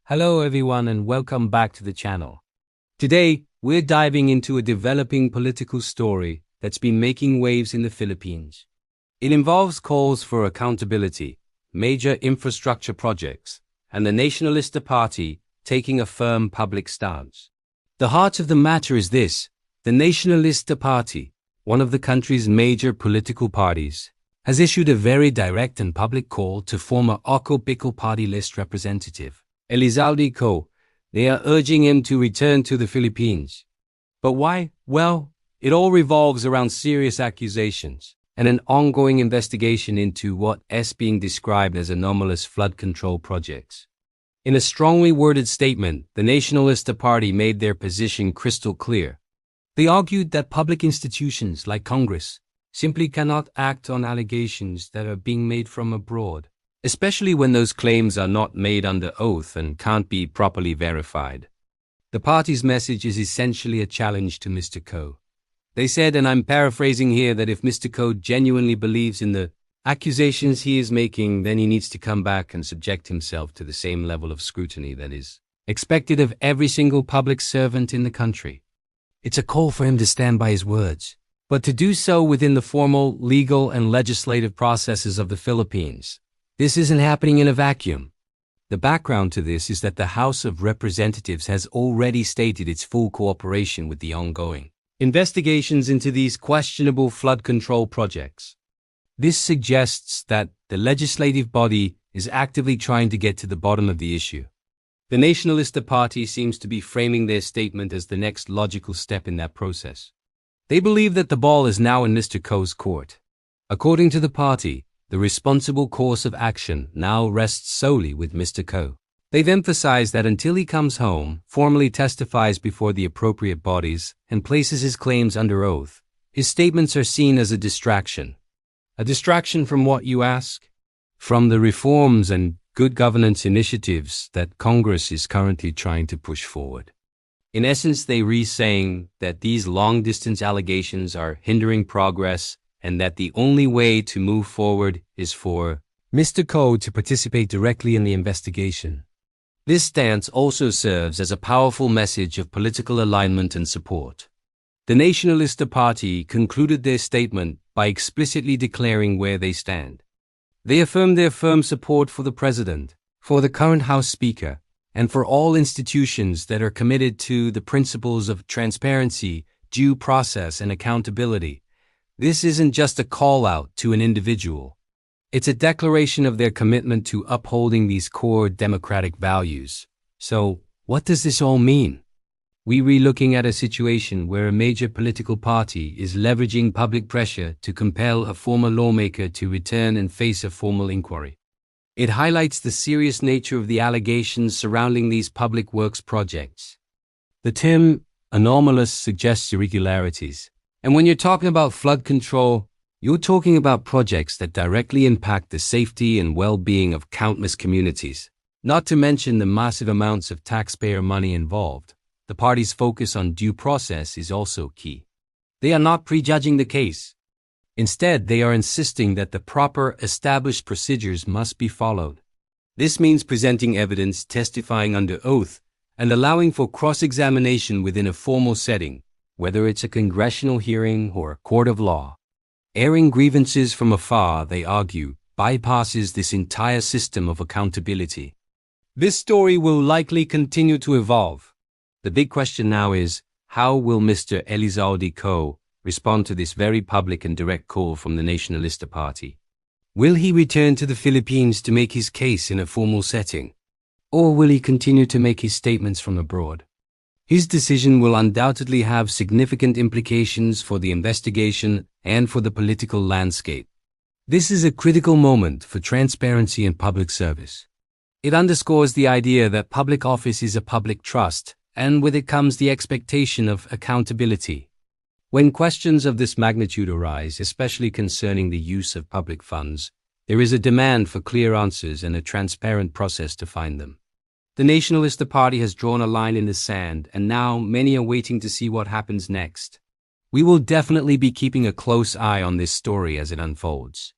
Hello everyone and welcome back to the channel. Today, we're diving into a developing political story that's been making waves in the Philippines. It involves calls for accountability, major infrastructure projects, and the Nacionalista Party taking a firm public stance. The heart of the matter is this: the Nacionalista Party, one of the country's major political parties, has issued a very direct and public call to former Pickle Party list representative Elizaldy Co. They are urging him to return to the Philippines. But why? Well, it all revolves around serious accusations and an ongoing investigation into what is being described as anomalous flood control projects. In a strongly worded statement, the Nacionalista Party made their position crystal clear. They argued that public institutions like Congress simply cannot act on allegations that are being made from abroad, especially when those claims are not made under oath and can't be properly verified. The party's message is essentially a challenge to Mr. Co. They said, and I'm paraphrasing here, that if Mr. Co genuinely believes in the accusations he is making, then he needs to come back and subject himself to the same level of scrutiny that is expected of every single public servant in the country. It's a call for him to stand by his words, but to do so within the formal, legal, and legislative processes of the Philippines. This isn't happening in a vacuum. The background to this is that the House of Representatives has already stated its full cooperation with the ongoing investigations into these questionable flood control projects. This suggests that the legislative body is actively trying to get to the bottom of the issue. The Nacionalista Party seems to be framing their statement as the next logical step in that process. They believe that the ball is now in Mr. Co's court. According to the party, the responsible course of action now rests solely with Mr. Co. They've emphasized that until he comes home, formally testifies before the appropriate bodies, and places his claims under oath, his statements are seen as a distraction. A distraction from what, you ask? From the reforms and good governance initiatives that Congress is currently trying to push forward. In essence, they re-saying that these long-distance allegations are hindering progress and that the only way to move forward is for Mr. Co to participate directly in the investigation. This stance also serves as a powerful message of political alignment and support. The Nacionalista Party concluded their statement by explicitly declaring where they stand. They affirmed their firm support for the President, for the current House Speaker, and for all institutions that are committed to the principles of transparency, due process, and accountability. This isn't just a call-out to an individual. It's a declaration of their commitment to upholding these core democratic values. So, what does this all mean? We're looking at a situation where a major political party is leveraging public pressure to compel a former lawmaker to return and face a formal inquiry. It highlights the serious nature of the allegations surrounding these public works projects. The term anomalous suggests irregularities. And when you're talking about flood control, you're talking about projects that directly impact the safety and well-being of countless communities, not to mention the massive amounts of taxpayer money involved. The party's focus on due process is also key. They are not prejudging the case. Instead, they are insisting that the proper established procedures must be followed. This means presenting evidence, testifying under oath, and allowing for cross-examination within a formal setting, whether it's a congressional hearing or a court of law. Airing grievances from afar, they argue, bypasses this entire system of accountability. This story will likely continue to evolve. The big question now is, how will Mr. Elizaldy Co respond to this very public and direct call from the Nacionalista Party? Will he return to the Philippines to make his case in a formal setting? Or will he continue to make his statements from abroad? His decision will undoubtedly have significant implications for the investigation and for the political landscape. This is a critical moment for transparency and public service. It underscores the idea that public office is a public trust, and with it comes the expectation of accountability. When questions of this magnitude arise, especially concerning the use of public funds, there is a demand for clear answers and a transparent process to find them. The Nacionalista Party has drawn a line in the sand, and now many are waiting to see what happens next. We will definitely be keeping a close eye on this story as it unfolds.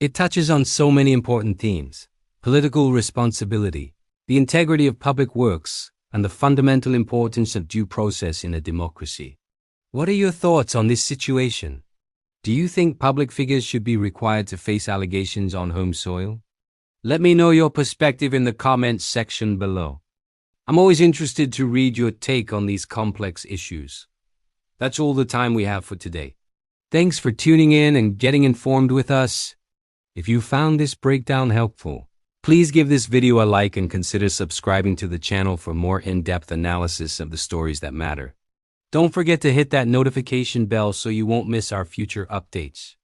It touches on so many important themes: political responsibility, the integrity of public works, and the fundamental importance of due process in a democracy. What are your thoughts on this situation? Do you think public figures should be required to face allegations on home soil? Let me know your perspective in the comments section below. I'm always interested to read your take on these complex issues. That's all the time we have for today. Thanks for tuning in and getting informed with us. If you found this breakdown helpful, please give this video a like and consider subscribing to the channel for more in-depth analysis of the stories that matter. Don't forget to hit that notification bell so you won't miss our future updates.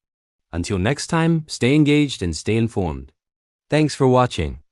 Until next time, stay engaged and stay informed. Thanks for watching.